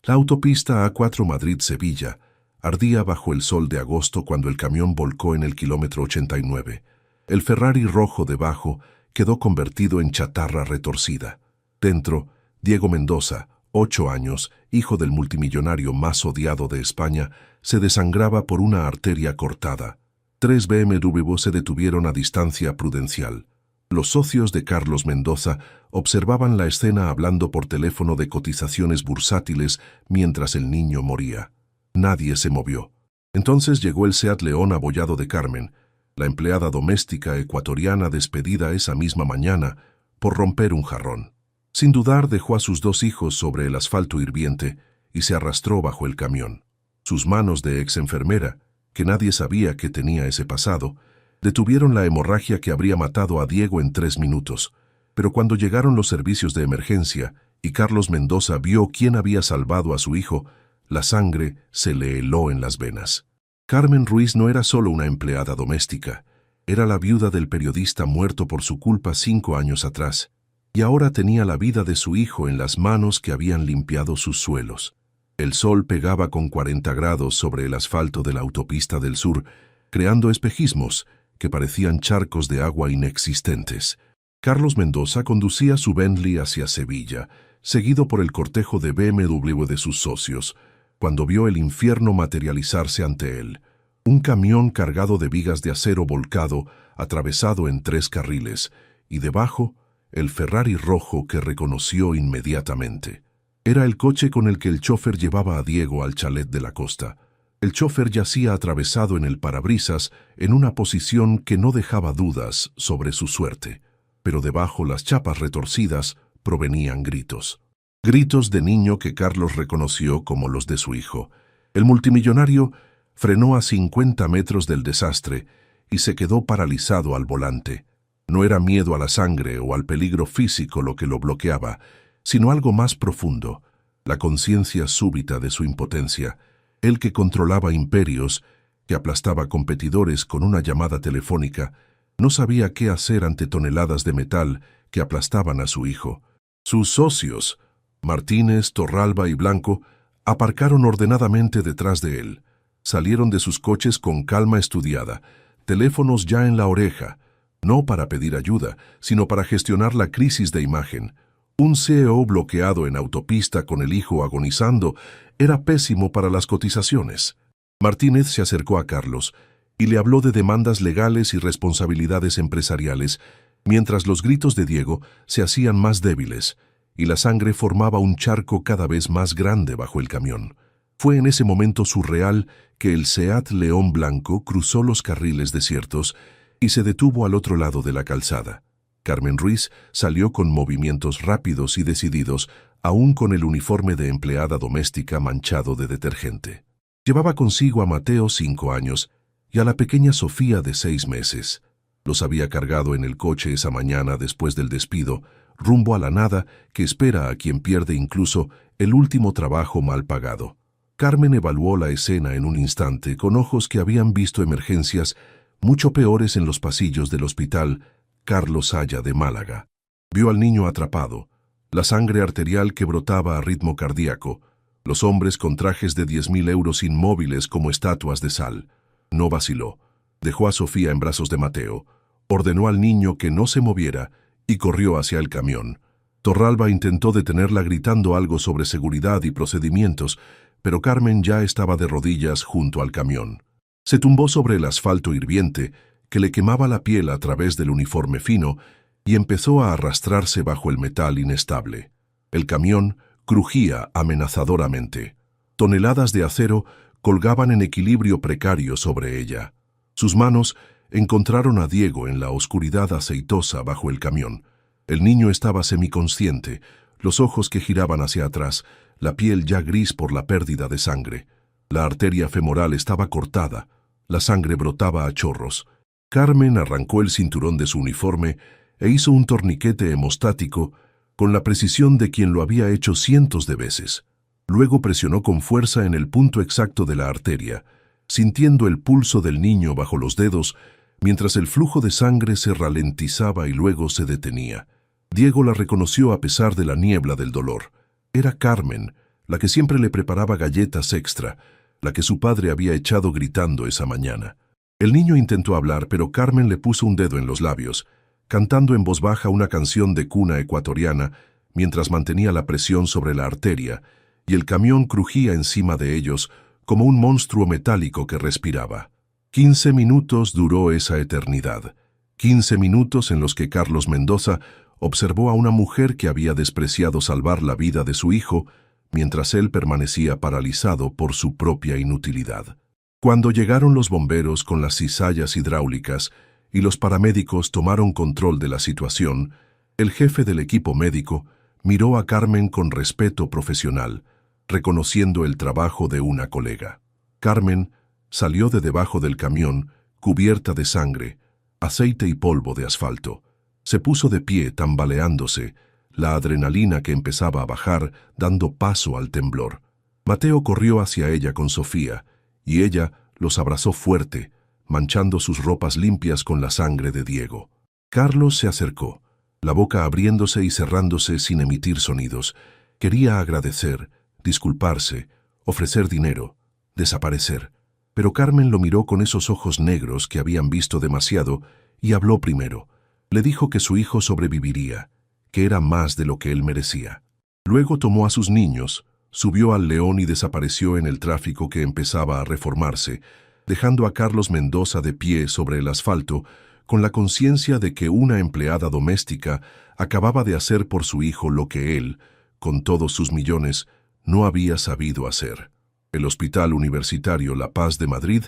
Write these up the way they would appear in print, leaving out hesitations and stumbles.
La autopista A4 Madrid-Sevilla ardía bajo el sol de agosto cuando el camión volcó en el kilómetro 89. El Ferrari rojo debajo quedó convertido en chatarra retorcida. Dentro, Diego Mendoza, 8 años, hijo del multimillonario más odiado de España, se desangraba por una arteria cortada. 3 BMW se detuvieron a distancia prudencial. Los socios de Carlos Mendoza observaban la escena hablando por teléfono de cotizaciones bursátiles mientras el niño moría. Nadie se movió. Entonces llegó el Seat León abollado de Carmen, la empleada doméstica ecuatoriana despedida esa misma mañana por romper un jarrón. Sin dudar dejó a sus 2 hijos sobre el asfalto hirviente y se arrastró bajo el camión. Sus manos de ex-enfermera, que nadie sabía que tenía ese pasado, detuvieron la hemorragia que habría matado a Diego en 3 minutos. Pero cuando llegaron los servicios de emergencia y Carlos Mendoza vio quién había salvado a su hijo, la sangre se le heló en las venas. Carmen Ruiz no era solo una empleada doméstica, era la viuda del periodista muerto por su culpa 5 años atrás, y ahora tenía la vida de su hijo en las manos que habían limpiado sus suelos. El sol pegaba con 40 grados sobre el asfalto de la autopista del sur, creando espejismos que parecían charcos de agua inexistentes. Carlos Mendoza conducía su Bentley hacia Sevilla, seguido por el cortejo de BMW de sus socios, cuando vio el infierno materializarse ante él. Un camión cargado de vigas de acero volcado, atravesado en 3 carriles, y debajo, el Ferrari rojo que reconoció inmediatamente. Era el coche con el que el chofer llevaba a Diego al chalet de la costa. El chofer yacía atravesado en el parabrisas en una posición que no dejaba dudas sobre su suerte. Pero debajo las chapas retorcidas provenían gritos. Gritos de niño que Carlos reconoció como los de su hijo. El multimillonario frenó a 50 metros del desastre y se quedó paralizado al volante. No era miedo a la sangre o al peligro físico lo que lo bloqueaba, sino algo más profundo, la conciencia súbita de su impotencia. Él que controlaba imperios, que aplastaba competidores con una llamada telefónica, no sabía qué hacer ante toneladas de metal que aplastaban a su hijo. Sus socios, Martínez, Torralba y Blanco, aparcaron ordenadamente detrás de él. Salieron de sus coches con calma estudiada, teléfonos ya en la oreja, no para pedir ayuda, sino para gestionar la crisis de imagen. Un CEO bloqueado en autopista con el hijo agonizando era pésimo para las cotizaciones. Martínez se acercó a Carlos y le habló de demandas legales y responsabilidades empresariales, mientras los gritos de Diego se hacían más débiles y la sangre formaba un charco cada vez más grande bajo el camión. Fue en ese momento surreal que el Seat León blanco cruzó los carriles desiertos y se detuvo al otro lado de la calzada. Carmen Ruiz salió con movimientos rápidos y decididos, aún con el uniforme de empleada doméstica manchado de detergente. Llevaba consigo a Mateo, 5 años, y a la pequeña Sofía de 6 meses. Los había cargado en el coche esa mañana después del despido, rumbo a la nada que espera a quien pierde incluso el último trabajo mal pagado. Carmen evaluó la escena en un instante con ojos que habían visto emergencias mucho peores en los pasillos del hospital Carlos Haya de Málaga. Vio al niño atrapado, la sangre arterial que brotaba a ritmo cardíaco, los hombres con trajes de 10.000 euros inmóviles como estatuas de sal. No vaciló. Dejó a Sofía en brazos de Mateo, ordenó al niño que no se moviera y corrió hacia el camión. Torralba intentó detenerla gritando algo sobre seguridad y procedimientos, pero Carmen ya estaba de rodillas junto al camión. Se tumbó sobre el asfalto hirviente que le quemaba la piel a través del uniforme fino y empezó a arrastrarse bajo el metal inestable. El camión crujía amenazadoramente. Toneladas de acero colgaban en equilibrio precario sobre ella. Sus manos encontraron a Diego en la oscuridad aceitosa bajo el camión. El niño estaba semiconsciente, los ojos que giraban hacia atrás, la piel ya gris por la pérdida de sangre. La arteria femoral estaba cortada, la sangre brotaba a chorros. Carmen arrancó el cinturón de su uniforme e hizo un torniquete hemostático con la precisión de quien lo había hecho cientos de veces. Luego presionó con fuerza en el punto exacto de la arteria, sintiendo el pulso del niño bajo los dedos, mientras el flujo de sangre se ralentizaba y luego se detenía. Diego la reconoció a pesar de la niebla del dolor. Era Carmen, la que siempre le preparaba galletas extra, la que su padre había echado gritando esa mañana. El niño intentó hablar, pero Carmen le puso un dedo en los labios, cantando en voz baja una canción de cuna ecuatoriana mientras mantenía la presión sobre la arteria, y el camión crujía encima de ellos como un monstruo metálico que respiraba. 15 minutos duró esa eternidad. 15 minutos en los que Carlos Mendoza observó a una mujer que había despreciado salvar la vida de su hijo, mientras él permanecía paralizado por su propia inutilidad. Cuando llegaron los bomberos con las cizallas hidráulicas y los paramédicos tomaron control de la situación, el jefe del equipo médico miró a Carmen con respeto profesional, reconociendo el trabajo de una colega. Carmen salió de debajo del camión, cubierta de sangre, aceite y polvo de asfalto. Se puso de pie, tambaleándose, la adrenalina que empezaba a bajar, dando paso al temblor. Mateo corrió hacia ella con Sofía, y ella los abrazó fuerte, manchando sus ropas limpias con la sangre de Diego. Carlos se acercó, la boca abriéndose y cerrándose sin emitir sonidos. Quería agradecer, disculparse, ofrecer dinero, desaparecer. Pero Carmen lo miró con esos ojos negros que habían visto demasiado y habló primero. Le dijo que su hijo sobreviviría, que era más de lo que él merecía. Luego tomó a sus niños, subió al León y desapareció en el tráfico que empezaba a reformarse, dejando a Carlos Mendoza de pie sobre el asfalto, con la conciencia de que una empleada doméstica acababa de hacer por su hijo lo que él, con todos sus millones, no había sabido hacer. El Hospital Universitario La Paz de Madrid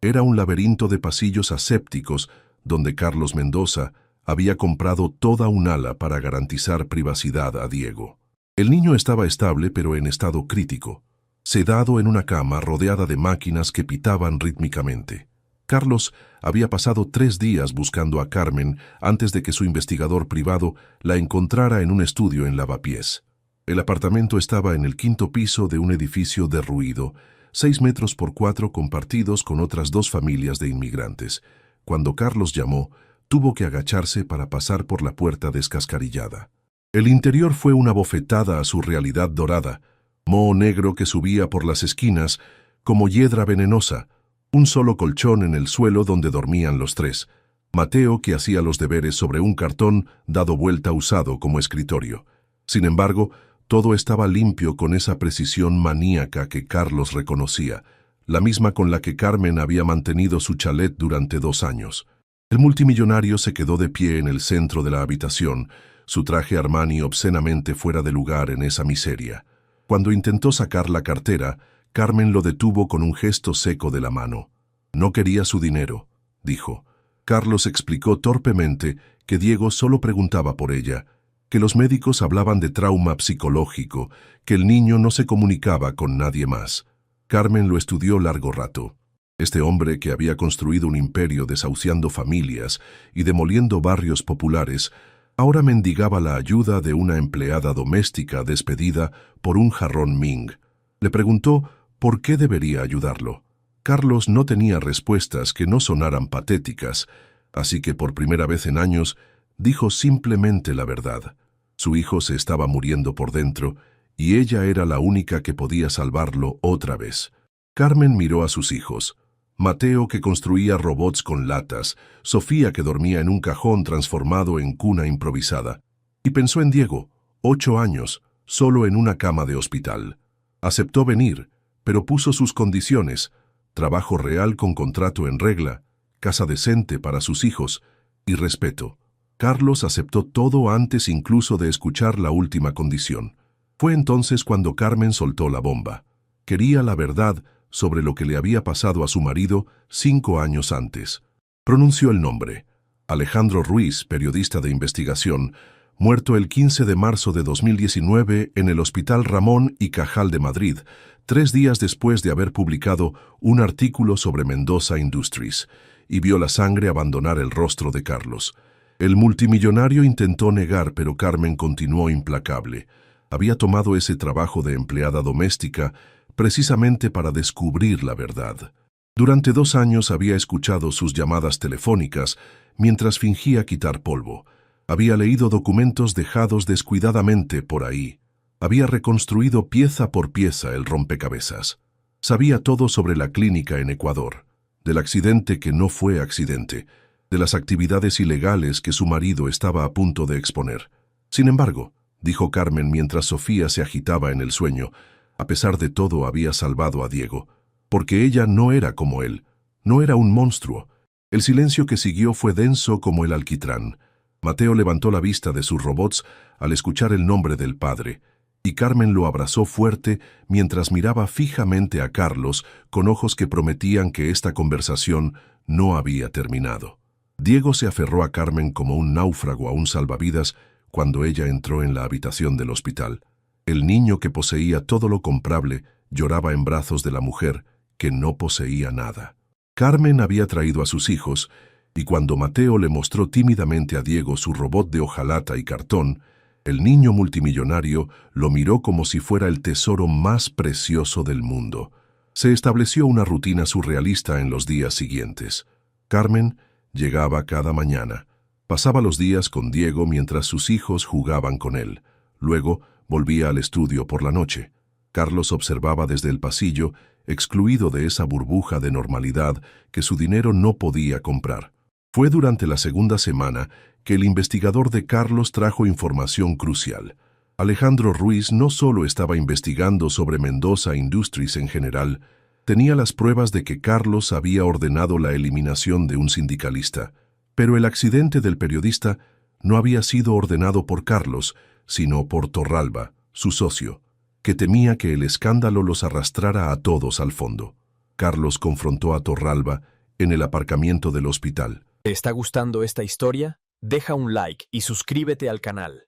era un laberinto de pasillos asépticos donde Carlos Mendoza había comprado toda un ala para garantizar privacidad a Diego. El niño estaba estable pero en estado crítico, sedado en una cama rodeada de máquinas que pitaban rítmicamente. Carlos había pasado 3 días buscando a Carmen antes de que su investigador privado la encontrara en un estudio en Lavapiés. El apartamento estaba en el 5º piso de un edificio derruido, 6 metros por 4 compartidos con otras 2 familias de inmigrantes. Cuando Carlos llamó, tuvo que agacharse para pasar por la puerta descascarillada. El interior fue una bofetada a su realidad dorada, moho negro que subía por las esquinas como hiedra venenosa, un solo colchón en el suelo donde dormían los 3, Mateo que hacía los deberes sobre un cartón dado vuelta usado como escritorio. Sin embargo, todo estaba limpio con esa precisión maníaca que Carlos reconocía, la misma con la que Carmen había mantenido su chalet durante 2 años. El multimillonario se quedó de pie en el centro de la habitación, su traje Armani obscenamente fuera de lugar en esa miseria. Cuando intentó sacar la cartera, Carmen lo detuvo con un gesto seco de la mano. No quería su dinero, dijo. Carlos explicó torpemente que Diego solo preguntaba por ella, que los médicos hablaban de trauma psicológico, que el niño no se comunicaba con nadie más. Carmen lo estudió largo rato. Este hombre que había construido un imperio desahuciando familias y demoliendo barrios populares, ahora mendigaba la ayuda de una empleada doméstica despedida por un jarrón Ming. Le preguntó por qué debería ayudarlo. Carlos no tenía respuestas que no sonaran patéticas, así que por primera vez en años dijo simplemente la verdad. Su hijo se estaba muriendo por dentro y ella era la única que podía salvarlo otra vez. Carmen miró a sus hijos. Mateo que construía robots con latas, Sofía que dormía en un cajón transformado en cuna improvisada, y pensó en Diego, 8 años, solo en una cama de hospital. Aceptó venir, pero puso sus condiciones: trabajo real con contrato en regla, casa decente para sus hijos y respeto. Carlos aceptó todo antes incluso de escuchar la última condición. Fue entonces cuando Carmen soltó la bomba. Quería la verdad sobre lo que le había pasado a su marido 5 años antes. Pronunció el nombre: Alejandro Ruiz, periodista de investigación, muerto el 15 de marzo de 2019 en el Hospital Ramón y Cajal de Madrid, 3 días después de haber publicado un artículo sobre Mendoza Industries, y vio la sangre abandonar el rostro de Carlos. El multimillonario intentó negar, pero Carmen continuó implacable. Había tomado ese trabajo de empleada doméstica precisamente para descubrir la verdad. Durante 2 años había escuchado sus llamadas telefónicas mientras fingía quitar polvo. Había leído documentos dejados descuidadamente por ahí. Había reconstruido pieza por pieza el rompecabezas. Sabía todo sobre la clínica en Ecuador, del accidente que no fue accidente, de las actividades ilegales que su marido estaba a punto de exponer. Sin embargo, dijo Carmen mientras Sofía se agitaba en el sueño, a pesar de todo había salvado a Diego, porque ella no era como él, no era un monstruo. El silencio que siguió fue denso como el alquitrán. Mateo levantó la vista de sus robots al escuchar el nombre del padre, y Carmen lo abrazó fuerte mientras miraba fijamente a Carlos con ojos que prometían que esta conversación no había terminado. Diego se aferró a Carmen como un náufrago a un salvavidas cuando ella entró en la habitación del hospital. El niño que poseía todo lo comprable lloraba en brazos de la mujer que no poseía nada. Carmen había traído a sus hijos, y cuando Mateo le mostró tímidamente a Diego su robot de hojalata y cartón, el niño multimillonario lo miró como si fuera el tesoro más precioso del mundo. Se estableció una rutina surrealista en los días siguientes. Carmen llegaba cada mañana. Pasaba los días con Diego mientras sus hijos jugaban con él. Luego volvía al estudio por la noche. Carlos observaba desde el pasillo, excluido de esa burbuja de normalidad que su dinero no podía comprar. Fue durante la segunda semana que el investigador de Carlos trajo información crucial. Alejandro Ruiz no solo estaba investigando sobre Mendoza Industries en general, tenía las pruebas de que Carlos había ordenado la eliminación de un sindicalista. Pero el accidente del periodista no había sido ordenado por Carlos, sino por Torralba, su socio, que temía que el escándalo los arrastrara a todos al fondo. Carlos confrontó a Torralba en el aparcamiento del hospital. ¿Te está gustando esta historia? Deja un like y suscríbete al canal.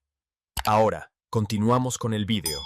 Ahora, continuamos con el vídeo.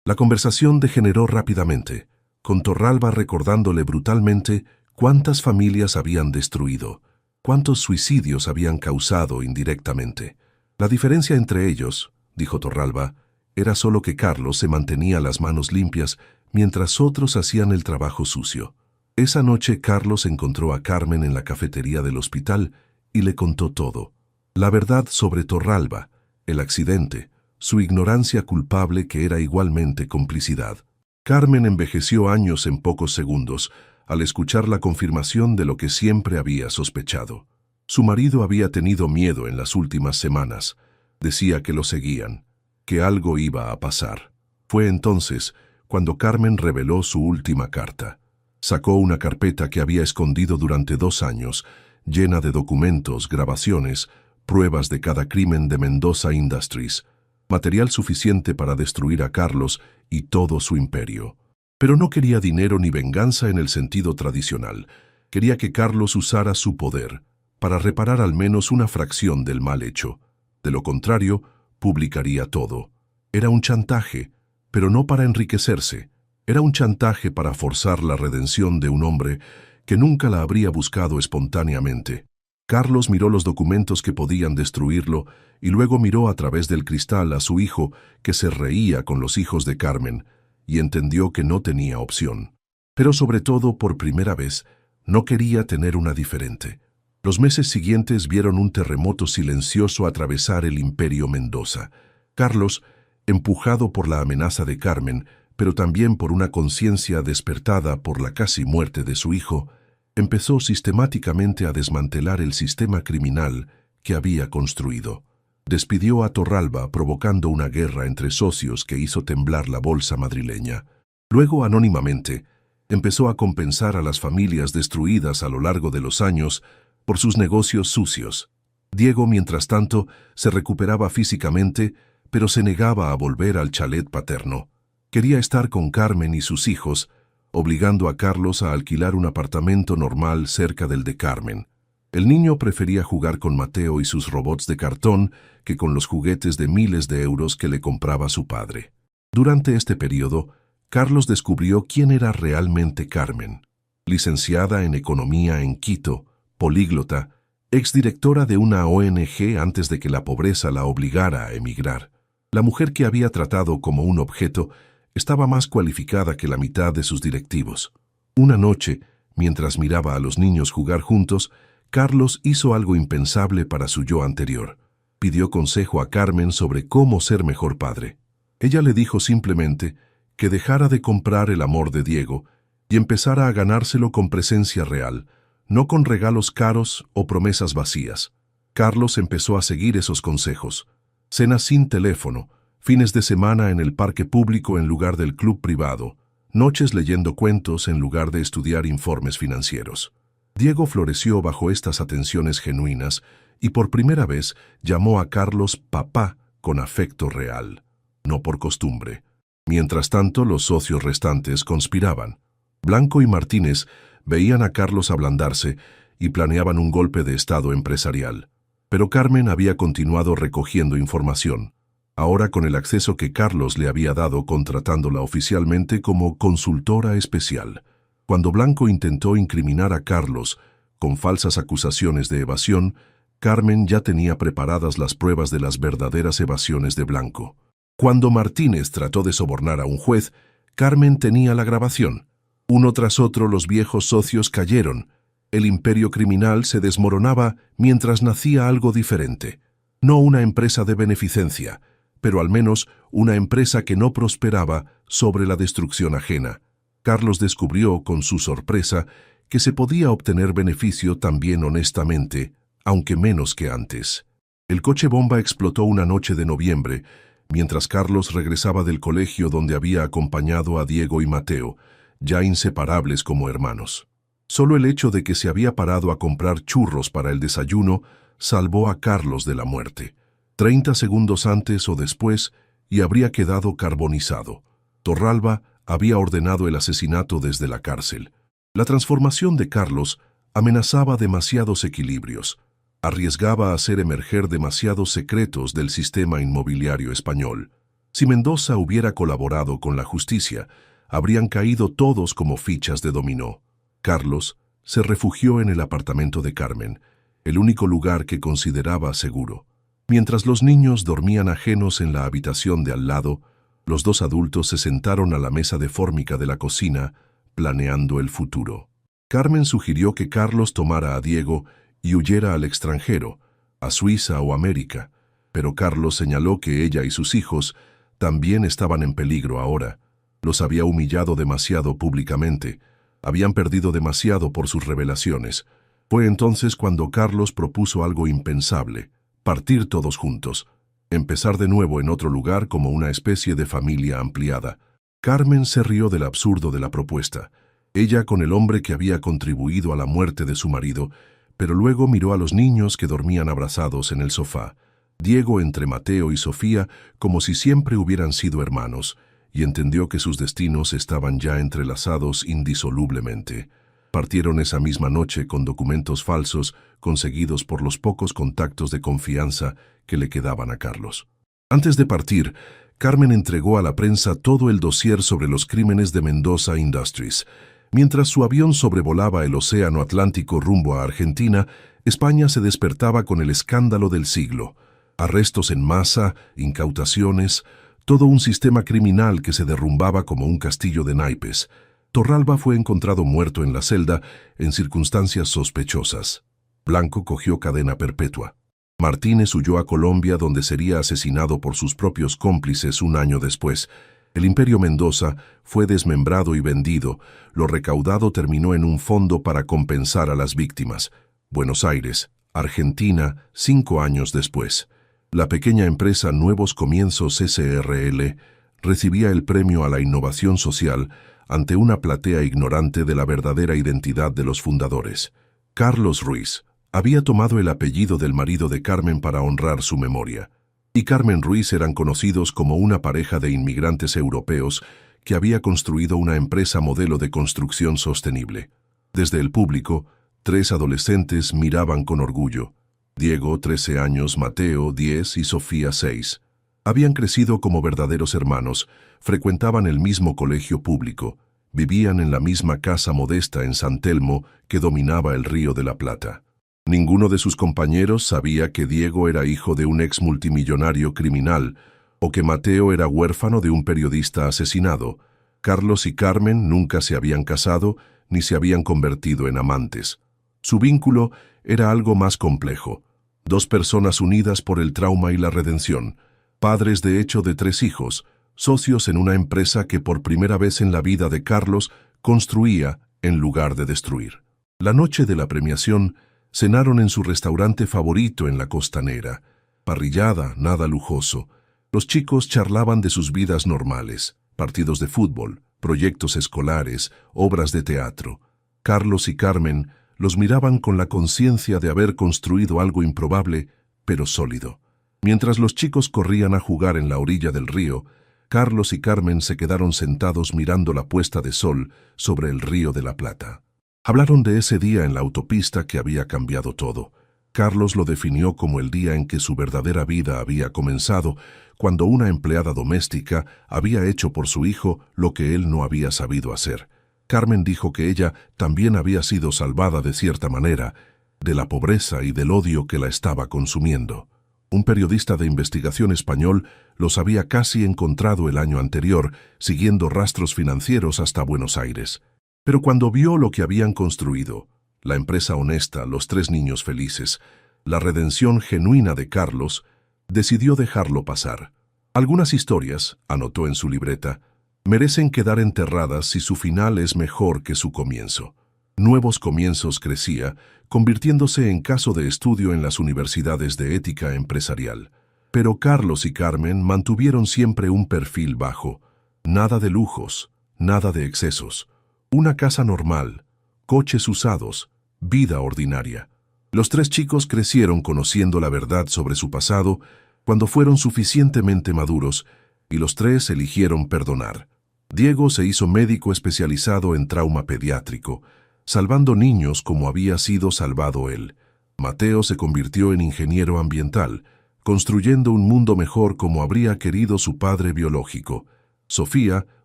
La conversación degeneró rápidamente, con Torralba recordándole brutalmente cuántas familias habían destruido, cuántos suicidios habían causado indirectamente. La diferencia entre ellos, dijo Torralba, era solo que Carlos se mantenía las manos limpias mientras otros hacían el trabajo sucio. Esa noche Carlos encontró a Carmen en la cafetería del hospital y le contó todo. La verdad sobre Torralba, el accidente, su ignorancia culpable que era igualmente complicidad. Carmen envejeció años en pocos segundos al escuchar la confirmación de lo que siempre había sospechado. Su marido había tenido miedo en las últimas semanas. Decía que lo seguían, que algo iba a pasar. Fue entonces cuando Carmen reveló su última carta. Sacó una carpeta que había escondido durante 2 años, llena de documentos, grabaciones, pruebas de cada crimen de Mendoza Industries, material suficiente para destruir a Carlos y todo su imperio. Pero no quería dinero ni venganza en el sentido tradicional. Quería que Carlos usara su poder para reparar al menos una fracción del mal hecho. De lo contrario, publicaría todo. Era un chantaje, pero no para enriquecerse. Era un chantaje para forzar la redención de un hombre que nunca la habría buscado espontáneamente. Carlos miró los documentos que podían destruirlo y luego miró a través del cristal a su hijo que se reía con los hijos de Carmen y entendió que no tenía opción. Pero sobre todo, por primera vez, no quería tener una diferente. Los meses siguientes vieron un terremoto silencioso atravesar el imperio Mendoza. Carlos, empujado por la amenaza de Carmen, pero también por una conciencia despertada por la casi muerte de su hijo, empezó sistemáticamente a desmantelar el sistema criminal que había construido. Despidió a Torralba provocando una guerra entre socios que hizo temblar la bolsa madrileña. Luego, anónimamente, empezó a compensar a las familias destruidas a lo largo de los años por sus negocios sucios. Diego, mientras tanto, se recuperaba físicamente, pero se negaba a volver al chalet paterno. Quería estar con Carmen y sus hijos, obligando a Carlos a alquilar un apartamento normal cerca del de Carmen. El niño prefería jugar con Mateo y sus robots de cartón que con los juguetes de miles de euros que le compraba su padre. Durante este periodo, Carlos descubrió quién era realmente Carmen. Licenciada en Economía en Quito, políglota, exdirectora de una ONG antes de que la pobreza la obligara a emigrar. La mujer que había tratado como un objeto estaba más cualificada que la mitad de sus directivos. Una noche, mientras miraba a los niños jugar juntos, Carlos hizo algo impensable para su yo anterior. Pidió consejo a Carmen sobre cómo ser mejor padre. Ella le dijo simplemente que dejara de comprar el amor de Diego y empezara a ganárselo con presencia real, no con regalos caros o promesas vacías. Carlos empezó a seguir esos consejos. Cenas sin teléfono, fines de semana en el parque público en lugar del club privado, noches leyendo cuentos en lugar de estudiar informes financieros. Diego floreció bajo estas atenciones genuinas y por primera vez llamó a Carlos papá con afecto real, no por costumbre. Mientras tanto, los socios restantes conspiraban. Blanco y Martínez veían a Carlos ablandarse y planeaban un golpe de estado empresarial. Pero Carmen había continuado recogiendo información, ahora con el acceso que Carlos le había dado contratándola oficialmente como consultora especial. Cuando Blanco intentó incriminar a Carlos con falsas acusaciones de evasión, Carmen ya tenía preparadas las pruebas de las verdaderas evasiones de Blanco. Cuando Martínez trató de sobornar a un juez, Carmen tenía la grabación. Uno tras otro los viejos socios cayeron. El imperio criminal se desmoronaba mientras nacía algo diferente. No una empresa de beneficencia, pero al menos una empresa que no prosperaba sobre la destrucción ajena. Carlos descubrió, con su sorpresa, que se podía obtener beneficio también honestamente, aunque menos que antes. El coche bomba explotó una noche de noviembre, mientras Carlos regresaba del colegio donde había acompañado a Diego y Mateo, ya inseparables como hermanos. Solo el hecho de que se había parado a comprar churros para el desayuno salvó a Carlos de la muerte. 30 segundos antes o después, y habría quedado carbonizado. Torralba había ordenado el asesinato desde la cárcel. La transformación de Carlos amenazaba demasiados equilibrios, arriesgaba a hacer emerger demasiados secretos del sistema inmobiliario español. Si Mendoza hubiera colaborado con la justicia, habrían caído todos como fichas de dominó. Carlos se refugió en el apartamento de Carmen, el único lugar que consideraba seguro. Mientras los niños dormían ajenos en la habitación de al lado, los dos adultos se sentaron a la mesa de fórmica de la cocina, planeando el futuro. Carmen sugirió que Carlos tomara a Diego y huyera al extranjero, a Suiza o América, pero Carlos señaló que ella y sus hijos también estaban en peligro ahora. Los había humillado demasiado públicamente, habían perdido demasiado por sus revelaciones. Fue entonces cuando Carlos propuso algo impensable: partir todos juntos, empezar de nuevo en otro lugar como una especie de familia ampliada. Carmen se rió del absurdo de la propuesta, ella con el hombre que había contribuido a la muerte de su marido, pero luego miró a los niños que dormían abrazados en el sofá, Diego entre Mateo y Sofía como si siempre hubieran sido hermanos, y entendió que sus destinos estaban ya entrelazados indisolublemente. Partieron esa misma noche con documentos falsos conseguidos por los pocos contactos de confianza que le quedaban a Carlos. Antes de partir, Carmen entregó a la prensa todo el dossier sobre los crímenes de Mendoza Industries. Mientras su avión sobrevolaba el océano Atlántico rumbo a Argentina, España se despertaba con el escándalo del siglo. Arrestos en masa, incautaciones, todo un sistema criminal que se derrumbaba como un castillo de naipes. Torralba fue encontrado muerto en la celda en circunstancias sospechosas. Blanco cogió cadena perpetua. Martínez huyó a Colombia, donde sería asesinado por sus propios cómplices un año después. El Imperio Mendoza fue desmembrado y vendido. Lo recaudado terminó en un fondo para compensar a las víctimas. Buenos Aires, Argentina, 5 años después. La pequeña empresa Nuevos Comienzos S.R.L. recibía el premio a la innovación social ante una platea ignorante de la verdadera identidad de los fundadores. Carlos Ruiz había tomado el apellido del marido de Carmen para honrar su memoria, y Carmen Ruiz eran conocidos como una pareja de inmigrantes europeos que había construido una empresa modelo de construcción sostenible. Desde el público, 3 adolescentes miraban con orgullo. Diego, 13 años, Mateo, 10 y Sofía, 6. Habían crecido como verdaderos hermanos, frecuentaban el mismo colegio público, vivían en la misma casa modesta en San Telmo que dominaba el Río de la Plata. Ninguno de sus compañeros sabía que Diego era hijo de un ex multimillonario criminal o que Mateo era huérfano de un periodista asesinado. Carlos y Carmen nunca se habían casado ni se habían convertido en amantes. Su vínculo era algo más complejo. 2 personas unidas por el trauma y la redención, padres de hecho de 3 hijos, socios en una empresa que por primera vez en la vida de Carlos construía en lugar de destruir. La noche de la premiación, cenaron en su restaurante favorito en la Costanera. Parrillada, nada lujoso. Los chicos charlaban de sus vidas normales, partidos de fútbol, proyectos escolares, obras de teatro. Carlos y Carmen los miraban con la conciencia de haber construido algo improbable, pero sólido. Mientras los chicos corrían a jugar en la orilla del río, Carlos y Carmen se quedaron sentados mirando la puesta de sol sobre el río de la Plata. Hablaron de ese día en la autopista que había cambiado todo. Carlos lo definió como el día en que su verdadera vida había comenzado, cuando una empleada doméstica había hecho por su hijo lo que él no había sabido hacer. Carmen dijo que ella también había sido salvada de cierta manera, de la pobreza y del odio que la estaba consumiendo. Un periodista de investigación español los había casi encontrado el año anterior, siguiendo rastros financieros hasta Buenos Aires. Pero cuando vio lo que habían construido, la empresa honesta, los 3 niños felices, la redención genuina de Carlos, decidió dejarlo pasar. Algunas historias, anotó en su libreta, merecen quedar enterradas si su final es mejor que su comienzo. Nuevos Comienzos crecía, convirtiéndose en caso de estudio en las universidades de ética empresarial. Pero Carlos y Carmen mantuvieron siempre un perfil bajo. Nada de lujos, nada de excesos. Una casa normal, coches usados, vida ordinaria. Los 3 chicos crecieron conociendo la verdad sobre su pasado cuando fueron suficientemente maduros, y los 3 eligieron perdonar. Diego se hizo médico especializado en trauma pediátrico, salvando niños como había sido salvado él. Mateo se convirtió en ingeniero ambiental, construyendo un mundo mejor como habría querido su padre biológico. Sofía,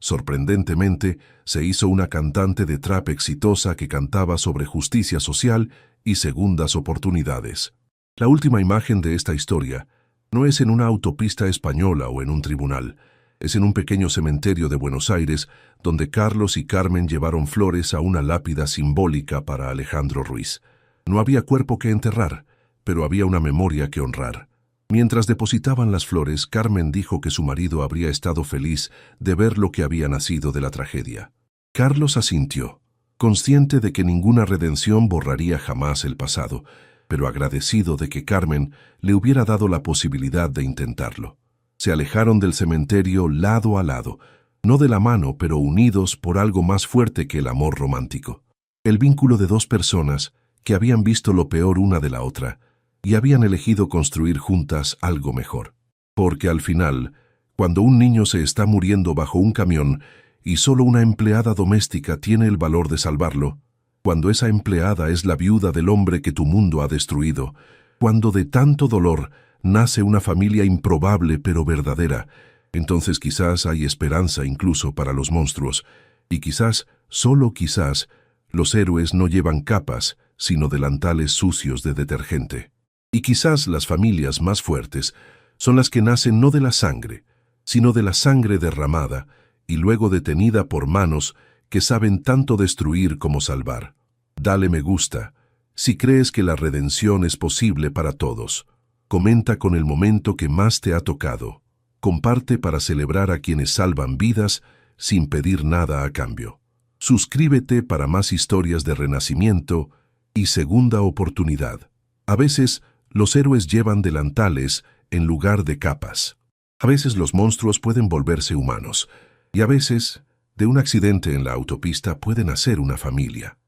sorprendentemente, se hizo una cantante de trap exitosa que cantaba sobre justicia social y segundas oportunidades. La última imagen de esta historia no es en una autopista española o en un tribunal. Es en un pequeño cementerio de Buenos Aires, donde Carlos y Carmen llevaron flores a una lápida simbólica para Alejandro Ruiz. No había cuerpo que enterrar, pero había una memoria que honrar. Mientras depositaban las flores, Carmen dijo que su marido habría estado feliz de ver lo que había nacido de la tragedia. Carlos asintió, consciente de que ninguna redención borraría jamás el pasado, pero agradecido de que Carmen le hubiera dado la posibilidad de intentarlo. Se alejaron del cementerio lado a lado, no de la mano, pero unidos por algo más fuerte que el amor romántico. El vínculo de 2 personas que habían visto lo peor una de la otra y habían elegido construir juntas algo mejor. Porque al final, cuando un niño se está muriendo bajo un camión y solo una empleada doméstica tiene el valor de salvarlo, cuando esa empleada es la viuda del hombre que tu mundo ha destruido, cuando de tanto dolor nace una familia improbable pero verdadera, entonces quizás hay esperanza incluso para los monstruos, y quizás, solo quizás, los héroes no llevan capas, sino delantales sucios de detergente. Y quizás las familias más fuertes son las que nacen no de la sangre, sino de la sangre derramada y luego detenida por manos que saben tanto destruir como salvar. Dale me gusta si crees que la redención es posible para todos. Comenta con el momento que más te ha tocado. Comparte para celebrar a quienes salvan vidas sin pedir nada a cambio. Suscríbete para más historias de renacimiento y segunda oportunidad. A veces, los héroes llevan delantales en lugar de capas. A veces los monstruos pueden volverse humanos, y a veces, de un accidente en la autopista puede nacer una familia.